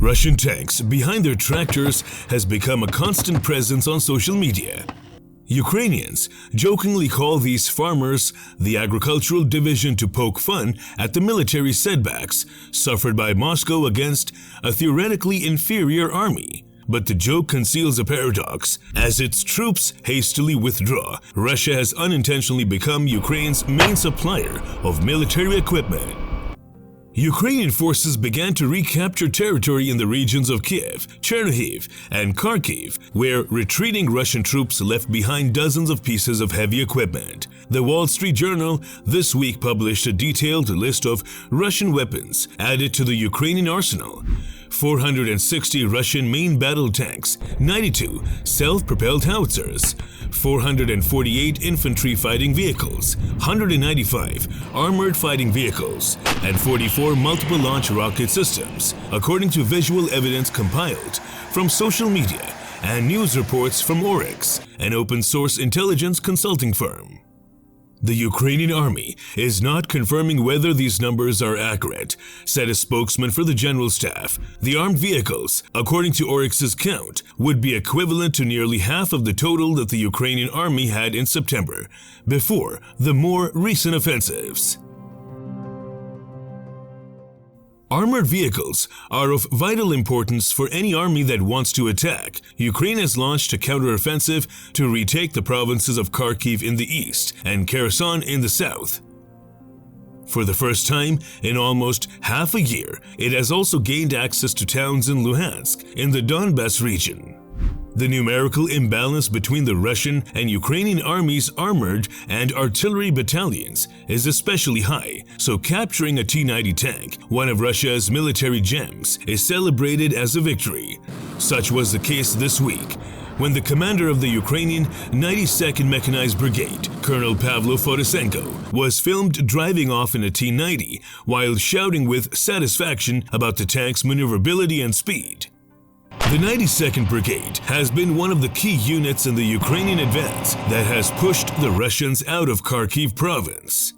Russian tanks behind their tractors has become a constant presence on social media. Ukrainians jokingly call these farmers the agricultural division to poke fun at the military setbacks suffered by Moscow against a theoretically inferior army. But the joke conceals a paradox. As its troops hastily withdraw, Russia has unintentionally become Ukraine's main supplier of military equipment. Ukrainian forces began to recapture territory in the regions of Kiev, Chernihiv, and Kharkiv, where retreating Russian troops left behind dozens of pieces of heavy equipment. The Wall Street Journal this week published a detailed list of Russian weapons added to the Ukrainian arsenal. 460 Russian main battle tanks, 92 self-propelled howitzers, 448 infantry fighting vehicles, 195 armored fighting vehicles, and 44 multiple launch rocket systems, according to visual evidence compiled from social media and news reports from Oryx, an open-source intelligence consulting firm. The Ukrainian army is not confirming whether these numbers are accurate, said a spokesman for the general staff. The armed vehicles, according to Oryx's count, would be equivalent to nearly half of the total that the Ukrainian army had in September, before the more recent offensives. Armored vehicles are of vital importance for any army that wants to attack. Ukraine has launched a counteroffensive to retake the provinces of Kharkiv in the east and Kherson in the south. For the first time in almost half a year, it has also gained access to towns in Luhansk, in the Donbas region. The numerical imbalance between the Russian and Ukrainian armies' armored and artillery battalions is especially high, so capturing a T-90 tank, one of Russia's military gems, is celebrated as a victory. Such was the case this week, when the commander of the Ukrainian 92nd Mechanized Brigade, Colonel Pavlo Fotysenko, was filmed driving off in a T-90 while shouting with satisfaction about the tank's maneuverability and speed. The 92nd Brigade has been one of the key units in the Ukrainian advance that has pushed the Russians out of Kharkiv province.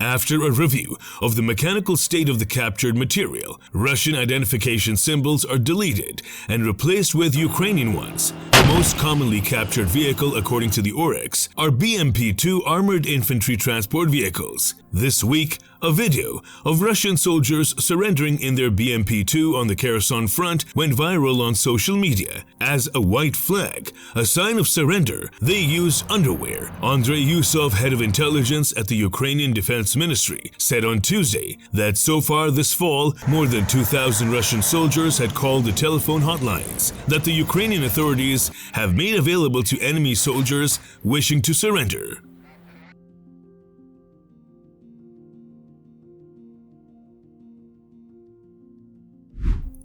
After a review of the mechanical state of the captured material, Russian identification symbols are deleted and replaced with Ukrainian ones. The most commonly captured vehicle, according to the Oryx, are BMP-2 armored infantry transport vehicles. This week, a video of Russian soldiers surrendering in their BMP-2 on the Kherson front went viral on social media. As a white flag, a sign of surrender, they use underwear. Andrei Yusov, head of intelligence at the Ukrainian Defense Ministry, said on Tuesday that so far this fall, more than 2,000 Russian soldiers had called the telephone hotlines that the Ukrainian authorities have made available to enemy soldiers wishing to surrender.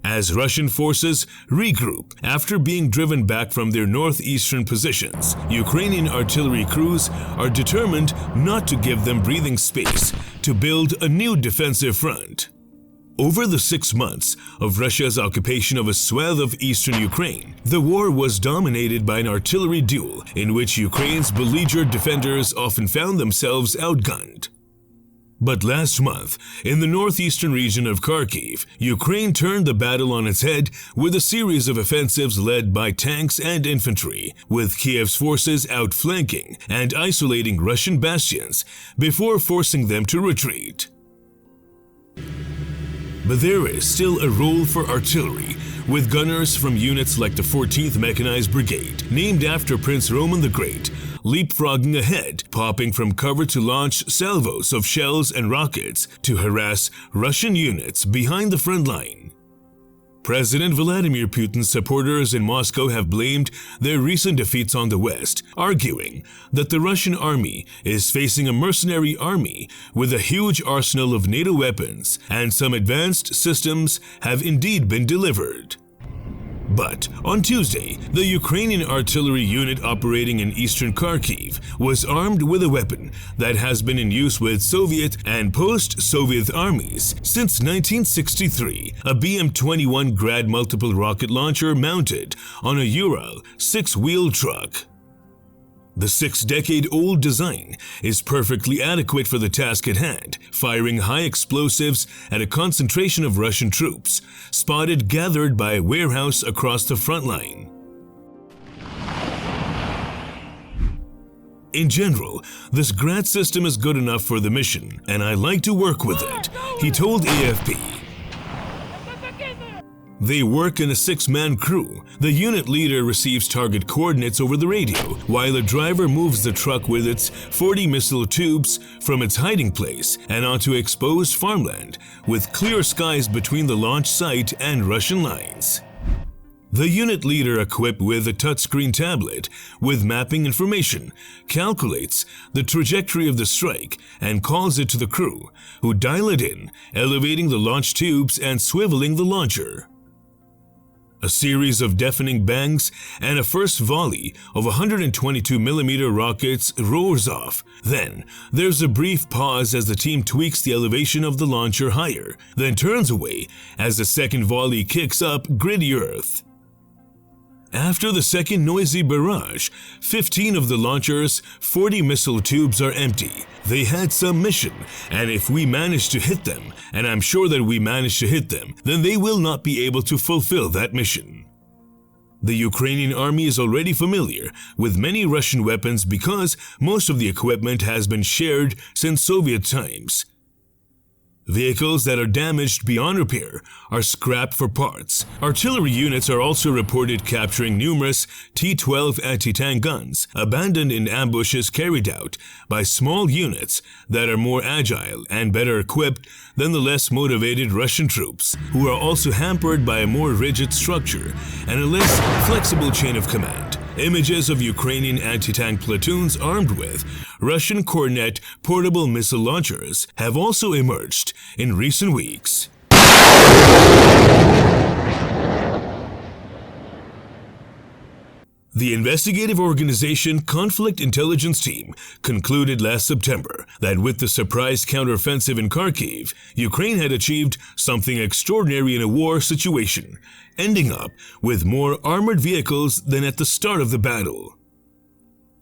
As Russian forces regroup after being driven back from their northeastern positions, Ukrainian artillery crews are determined not to give them breathing space to build a new defensive front. Over the 6 months of Russia's occupation of a swath of eastern Ukraine, the war was dominated by an artillery duel in which Ukraine's beleaguered defenders often found themselves outgunned. But last month, in the northeastern region of Kharkiv, Ukraine turned the battle on its head with a series of offensives led by tanks and infantry, with Kiev's forces outflanking and isolating Russian bastions before forcing them to retreat. But there is still a role for artillery, with gunners from units like the 14th Mechanized Brigade, named after Prince Roman the Great, leapfrogging ahead, popping from cover to launch salvos of shells and rockets to harass Russian units behind the front line. President Vladimir Putin's supporters in Moscow have blamed their recent defeats on the West, arguing that the Russian army is facing a mercenary army with a huge arsenal of NATO weapons, and some advanced systems have indeed been delivered. But on Tuesday, the Ukrainian artillery unit operating in eastern Kharkiv was armed with a weapon that has been in use with Soviet and post-Soviet armies since 1963, a BM-21 Grad multiple rocket launcher mounted on a Ural 6-wheel truck. The 6-decade-old design is perfectly adequate for the task at hand, firing high explosives at a concentration of Russian troops, spotted gathered by a warehouse across the front line. In general, this Grad system is good enough for the mission, and I like to work with it, he told AFP. They work in a 6-man crew. The unit leader receives target coordinates over the radio, while a driver moves the truck with its 40 missile tubes from its hiding place and onto exposed farmland, with clear skies between the launch site and Russian lines. The unit leader, equipped with a touchscreen tablet with mapping information, calculates the trajectory of the strike and calls it to the crew, who dial it in, elevating the launch tubes and swiveling the launcher. A series of deafening bangs and a first volley of 122mm rockets roars off. Then, there's a brief pause as the team tweaks the elevation of the launcher higher, then turns away as the second volley kicks up gritty earth. After the second noisy barrage, 15 of the launcher's 40 missile tubes are empty. They had some mission, and if we manage to hit them, and I'm sure that we manage to hit them, then they will not be able to fulfill that mission. The Ukrainian army is already familiar with many Russian weapons because most of the equipment has been shared since Soviet times. Vehicles that are damaged beyond repair are scrapped for parts. Artillery units are also reported capturing numerous T-12 anti-tank guns, abandoned in ambushes carried out by small units that are more agile and better equipped than the less motivated Russian troops, who are also hampered by a more rigid structure and a less flexible chain of command. Images of Ukrainian anti-tank platoons armed with Russian Kornet portable missile launchers have also emerged in recent weeks. The investigative organization Conflict Intelligence Team concluded last September that with the surprise counteroffensive in Kharkiv, Ukraine had achieved something extraordinary in a war situation, ending up with more armored vehicles than at the start of the battle.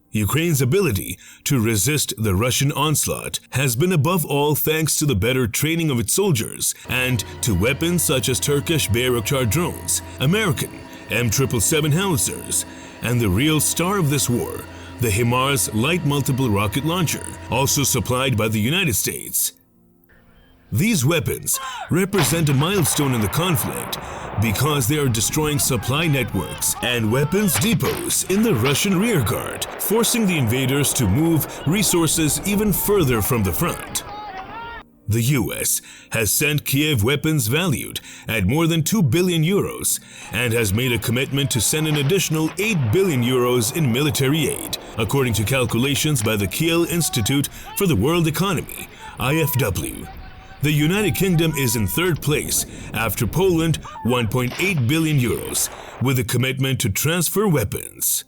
Ukraine's ability to resist the Russian onslaught has been above all thanks to the better training of its soldiers and to weapons such as Turkish Bayraktar drones, American M777 howitzers, and the real star of this war, the HIMARS light multiple rocket launcher, also supplied by the United States. These weapons represent a milestone in the conflict because they are destroying supply networks and weapons depots in the Russian rearguard, forcing the invaders to move resources even further from the front. The US has sent Kiev weapons valued at more than 2 billion euros and has made a commitment to send an additional 8 billion euros in military aid, according to calculations by the Kiel Institute for the World Economy, IFW. The United Kingdom is in third place after Poland, 1.8 billion euros, with a commitment to transfer weapons.